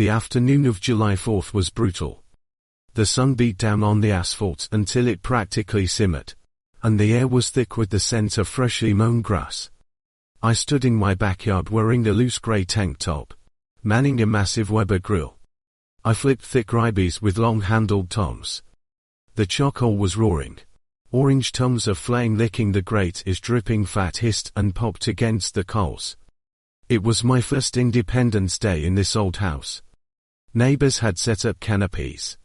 The afternoon of July 4th was brutal. The sun beat down on the asphalt until it practically simmered, and the air was thick with the scent of freshly mown grass. I stood in my backyard wearing a loose grey tank top, manning a massive Weber grill. I flipped thick ribeyes with long-handled tongs. The charcoal was roaring. Orange tongues of flame licking the grate as dripping fat hissed and popped against the coals. It was my first Independence Day in this old house. Neighbors had set up canopies,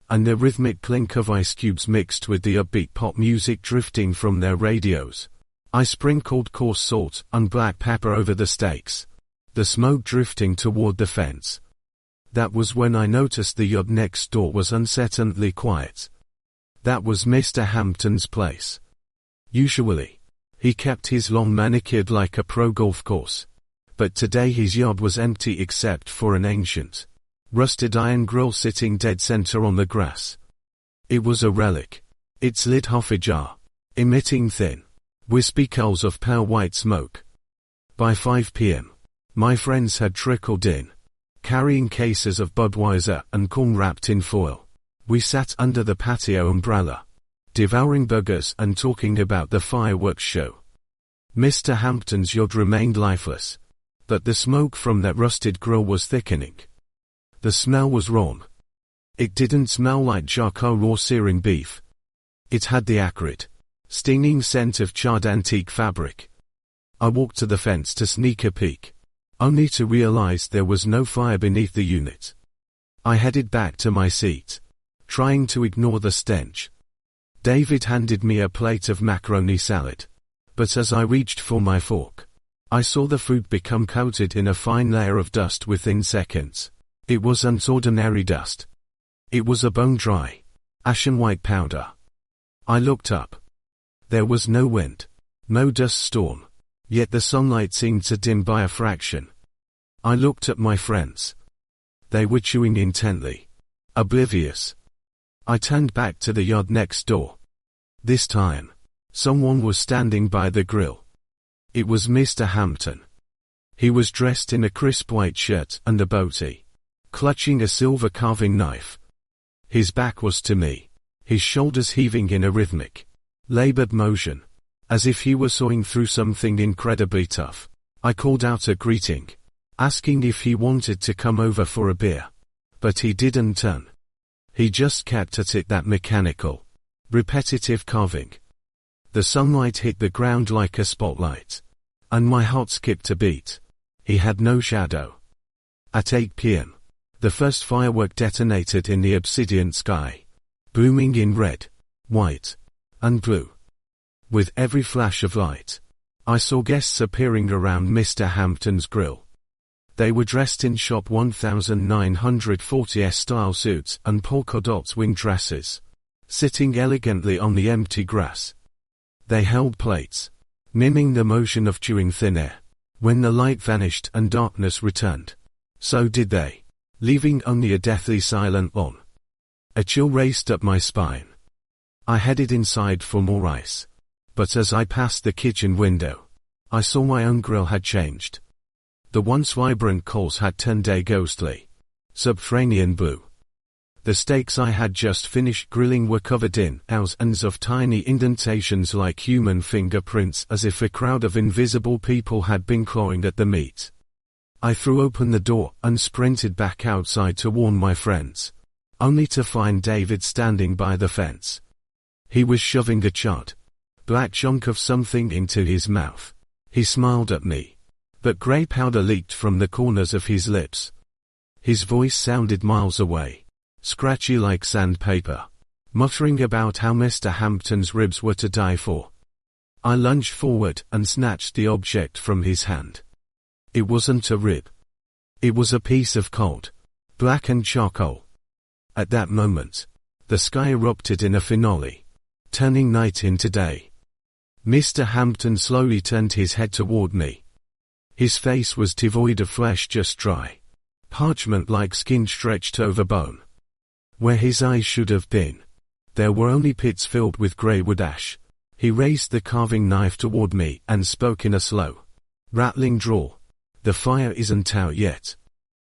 and the rhythmic clink of ice cubes mixed with the upbeat pop music drifting from their radios. I sprinkled coarse salt and black pepper over the steaks, the smoke drifting toward the fence. That was when I noticed the yard next door was unsettlingly quiet. That was Mr. Hampton's place. Usually, he kept his lawn manicured like a pro golf course, but today his yard was empty except for an ancient, rusted iron grill sitting dead center on the grass. It was a relic, its lid half ajar, emitting thin, wispy curls of pale white smoke. By 5 p.m., my friends had trickled in, carrying cases of Budweiser and corn wrapped in foil. We sat under the patio umbrella, devouring burgers and talking about the fireworks show. Mr. Hampton's yard remained lifeless, but the smoke from that rusted grill was thickening. The smell was wrong. It didn't smell like charcoal or searing beef. It had the acrid, stinging scent of charred antique fabric. I walked to the fence to sneak a peek, only to realize there was no fire beneath the unit. I headed back to my seat, trying to ignore the stench. David handed me a plate of macaroni salad, but as I reached for my fork, I saw the food become coated in a fine layer of dust within seconds. It wasn't ordinary dust. It was a bone-dry, ashen white powder. I looked up. There was no wind, no dust storm, yet the sunlight seemed to dim by a fraction. I looked at my friends. They were chewing intently, oblivious. I turned back to the yard next door. This time, someone was standing by the grill. It was Mr. Hampton. He was dressed in a crisp white shirt and a bow tie, clutching a silver carving knife. His back was to me, his shoulders heaving in a rhythmic, labored motion, as if he were sawing through something incredibly tough. I called out a greeting, asking if he wanted to come over for a beer, but he didn't turn. He just kept at it, that mechanical, repetitive carving. The sunlight hit the ground like a spotlight, and my heart skipped a beat. He had no shadow. At 8 p.m., the first firework detonated in the obsidian sky, booming in red, white, and blue. With every flash of light, I saw guests appearing around Mr. Hampton's grill. They were dressed in Shop 1940s style suits and polka dot swing dresses, sitting elegantly on the empty grass. They held plates, miming the motion of chewing thin air. When the light vanished and darkness returned, so did they, leaving only a deathly silent lawn. A chill raced up my spine. I headed inside for more ice, but as I passed the kitchen window, I saw my own grill had changed. The once vibrant coals had turned a ghostly, subterranean blue. The steaks I had just finished grilling were covered in thousands of tiny indentations like human fingerprints, as if a crowd of invisible people had been clawing at the meat. I threw open the door and sprinted back outside to warn my friends, only to find David standing by the fence. He was shoving a charred, black chunk of something into his mouth. He smiled at me, but grey powder leaked from the corners of his lips. His voice sounded miles away, scratchy like sandpaper, muttering about how Mr. Hampton's ribs were to die for. I lunged forward and snatched the object from his hand. It wasn't a rib. It was a piece of cold, blackened charcoal. At that moment, the sky erupted in a finale, turning night into day. Mr. Hampton slowly turned his head toward me. His face was devoid of flesh, just dry, parchment-like skin stretched over bone. Where his eyes should have been, there were only pits filled with grey wood ash. He raised the carving knife toward me and spoke in a slow, rattling drawl. "The fire isn't out yet.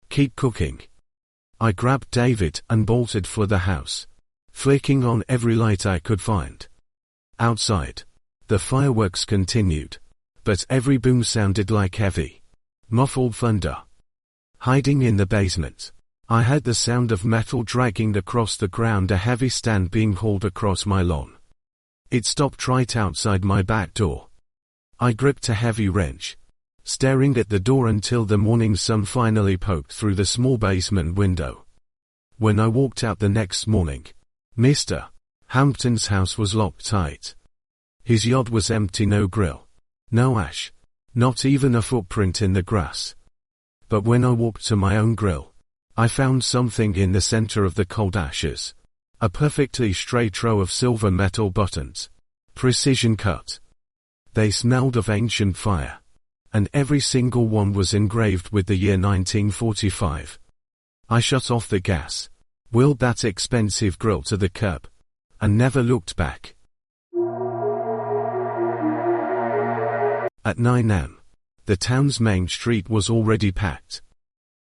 Keep cooking. I grabbed David and bolted for the house, flicking on every light I could find. Outside, the fireworks continued, but every boom sounded like heavy, muffled thunder. Hiding in the basement, I heard the sound of metal dragging across the ground, a heavy stand being hauled across my lawn. It stopped right outside my back door. I gripped a heavy wrench, staring at the door until the morning sun finally poked through the small basement window. When I walked out the next morning, Mr. Hampton's house was locked tight. His yard was empty, no grill, no ash, not even a footprint in the grass. But when I walked to my own grill, I found something in the center of the cold ashes. A perfectly straight row of silver metal buttons, precision cut. They smelled of ancient fire, and every single one was engraved with the year 1945. I shut off the gas, wheeled that expensive grill to the curb, and never looked back. At 9 am, the town's main street was already packed.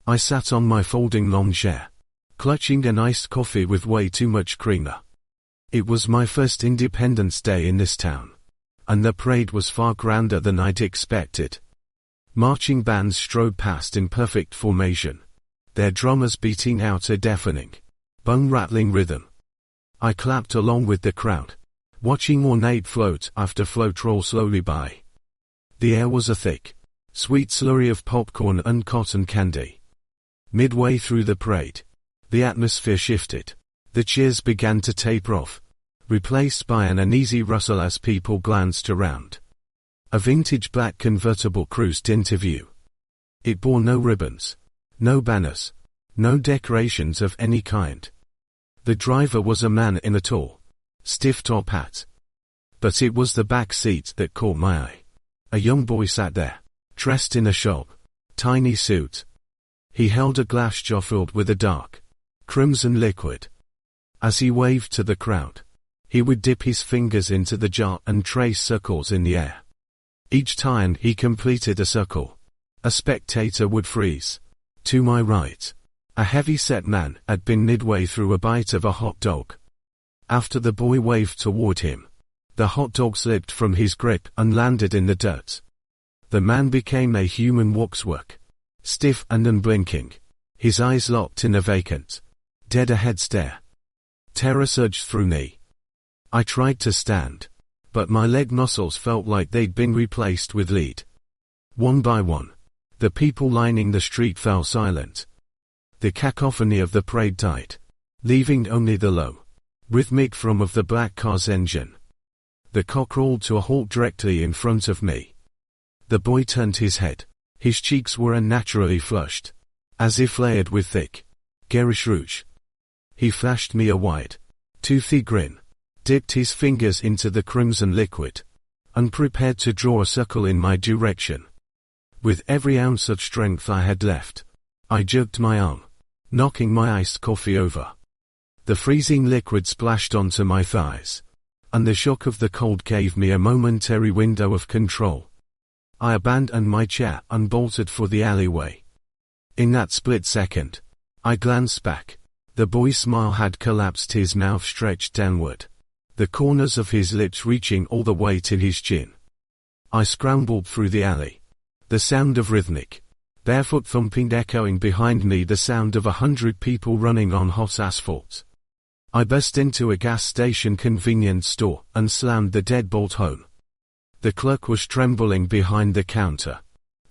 I sat on my folding lawn chair, clutching an iced coffee with way too much creamer. It was my first Independence Day in this town, and the parade was far grander than I'd expected. Marching bands strode past in perfect formation, their drummers beating out a deafening, bone-rattling rhythm. I clapped along with the crowd, watching ornate float after float roll slowly by. The air was a thick, sweet slurry of popcorn and cotton candy. Midway through the parade, the atmosphere shifted. The cheers began to taper off, replaced by an uneasy rustle as people glanced around. A vintage black convertible cruised into view. It bore no ribbons, no banners, no decorations of any kind. The driver was a man in a tall, stiff top hat. But it was the back seat that caught my eye. A young boy sat there, dressed in a sharp, tiny suit. He held a glass jar filled with a dark, crimson liquid. As he waved to the crowd, he would dip his fingers into the jar and trace circles in the air. Each time he completed a circle, a spectator would freeze. To my right, a heavy-set man had been midway through a bite of a hot dog. After the boy waved toward him, the hot dog slipped from his grip and landed in the dirt. The man became a human waxwork, stiff and unblinking, his eyes locked in a vacant, dead-ahead stare. Terror surged through me. I tried to stand, but my leg muscles felt like they'd been replaced with lead. One by one, the people lining the street fell silent. The cacophony of the parade died, leaving only the low, rhythmic thrum of the black car's engine. The car crawled to a halt directly in front of me. The boy turned his head. His cheeks were unnaturally flushed, as if layered with thick, garish rouge. He flashed me a wide, toothy grin, dipped his fingers into the crimson liquid, and prepared to draw a circle in my direction. With every ounce of strength I had left, I jerked my arm, knocking my iced coffee over. The freezing liquid splashed onto my thighs, and the shock of the cold gave me a momentary window of control. I abandoned my chair and bolted for the alleyway. In that split second, I glanced back. The boy's smile had collapsed, his mouth stretched downward, the corners of his lips reaching all the way to his chin. I scrambled through the alley, the sound of rhythmic, barefoot thumping echoing behind me, the sound of 100 people running on hot asphalt. I burst into a gas station convenience store and slammed the deadbolt home. The clerk was trembling behind the counter,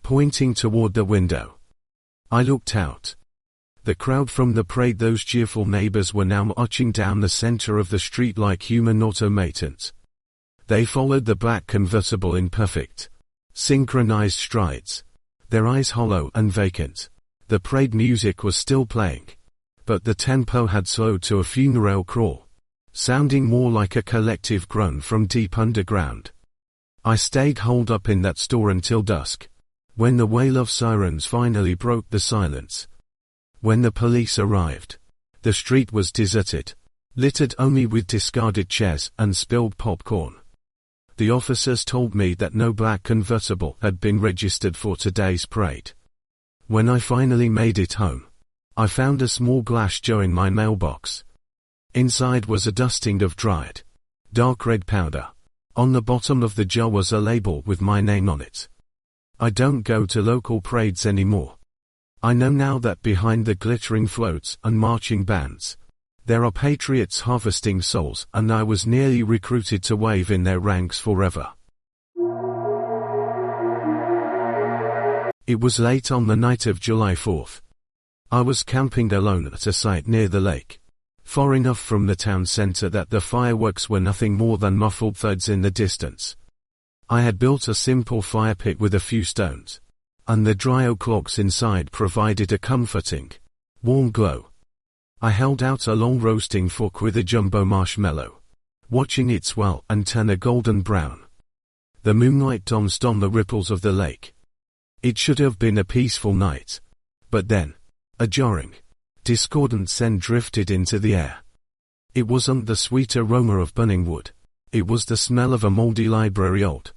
pointing toward the window. I looked out. The crowd from the parade, those cheerful neighbors, were now marching down the center of the street like human automatons. They followed the black convertible in perfect, synchronized strides, their eyes hollow and vacant. The parade music was still playing, but the tempo had slowed to a funeral crawl, sounding more like a collective groan from deep underground. I stayed holed up in that store until dusk, when the wail of sirens finally broke the silence. When the police arrived, the street was deserted, littered only with discarded chairs and spilled popcorn. The officers told me that no black convertible had been registered for today's parade. When I finally made it home, I found a small glass jar in my mailbox. Inside was a dusting of dried, dark red powder. On the bottom of the jar was a label with my name on it. I don't go to local parades anymore. I know now that behind the glittering floats and marching bands, there are patriots harvesting souls, and I was nearly recruited to wave in their ranks forever. It was late on the night of July 4th. I was camping alone at a site near the lake, far enough from the town center that the fireworks were nothing more than muffled thuds in the distance. I had built a simple fire pit with a few stones, and the dry oak logs inside provided a comforting, warm glow. I held out a long roasting fork with a jumbo marshmallow, watching it swell and turn a golden brown. The moonlight danced on the ripples of the lake. It should have been a peaceful night, but then, a jarring, discordant scent drifted into the air. It wasn't the sweet aroma of burning wood. It was the smell of a moldy library, old,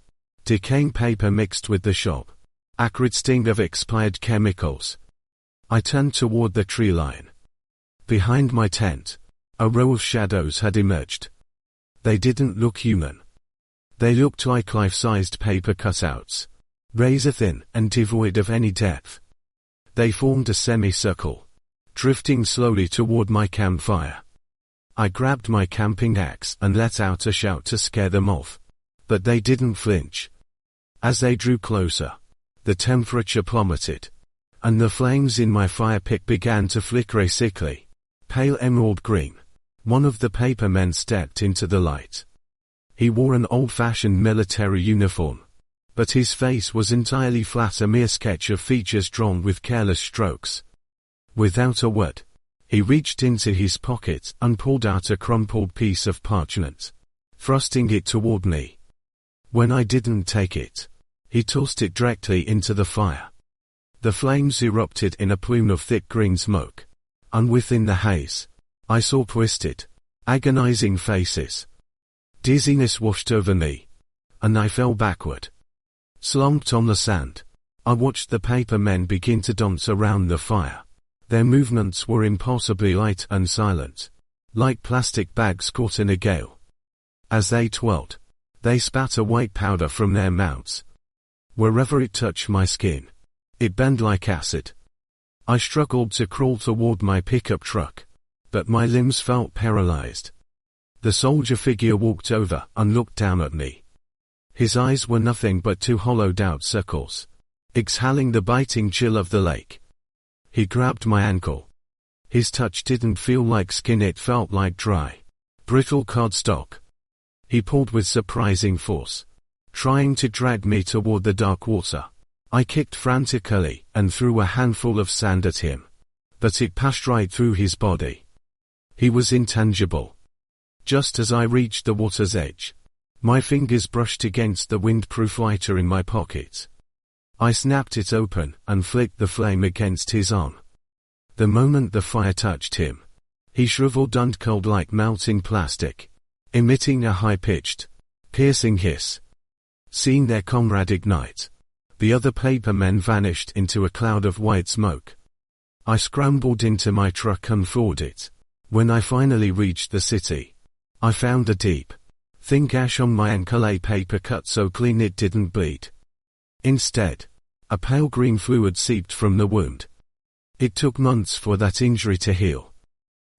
decaying paper mixed with the sharp, acrid sting of expired chemicals. I turned toward the tree line. Behind my tent, a row of shadows had emerged. They didn't look human. They looked like life-sized paper cutouts, razor-thin and devoid of any depth. They formed a semicircle, drifting slowly toward my campfire. I grabbed my camping axe and let out a shout to scare them off, but they didn't flinch. As they drew closer, the temperature plummeted, and the flames in my fire pit began to flicker a sickly, pale emerald green. One of the paper men stepped into the light. He wore an old-fashioned military uniform, but his face was entirely flat, a mere sketch of features drawn with careless strokes. Without a word, he reached into his pocket and pulled out a crumpled piece of parchment, thrusting it toward me. When I didn't take it, he tossed it directly into the fire. The flames erupted in a plume of thick green smoke, and within the haze, I saw twisted, agonizing faces. Dizziness washed over me, and I fell backward. Slumped on the sand, I watched the paper men begin to dance around the fire. Their movements were impossibly light and silent, like plastic bags caught in a gale. As they twirled, they spat a white powder from their mouths. Wherever it touched my skin, it burned like acid. I struggled to crawl toward my pickup truck, but my limbs felt paralyzed. The soldier figure walked over and looked down at me. His eyes were nothing but two hollowed-out circles, exhaling the biting chill of the lake. He grabbed my ankle. His touch didn't feel like skin, it felt like dry, brittle cardstock. He pulled with surprising force, trying to drag me toward the dark water. I kicked frantically and threw a handful of sand at him, but it passed right through his body. He was intangible. Just as I reached the water's edge, my fingers brushed against the windproof lighter in my pocket. I snapped it open and flicked the flame against his arm. The moment the fire touched him, he shriveled and curled like melting plastic, emitting a high-pitched, piercing hiss. Seeing their comrade ignite, the other paper men vanished into a cloud of white smoke. I scrambled into my truck and floored it. When I finally reached the city, I found a deep, thin gash on my ankle, a paper cut so clean it didn't bleed. Instead, a pale green fluid seeped from the wound. It took months for that injury to heal.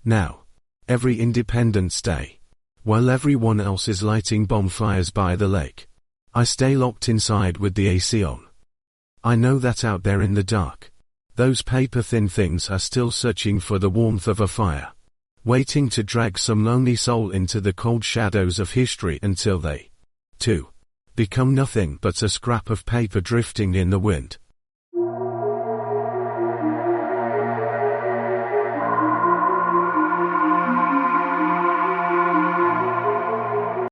Now, every Independence Day, while everyone else is lighting bonfires by the lake, I stay locked inside with the AC on. I know that out there in the dark, those paper-thin things are still searching for the warmth of a fire, waiting to drag some lonely soul into the cold shadows of history until they, too, become nothing but a scrap of paper drifting in the wind.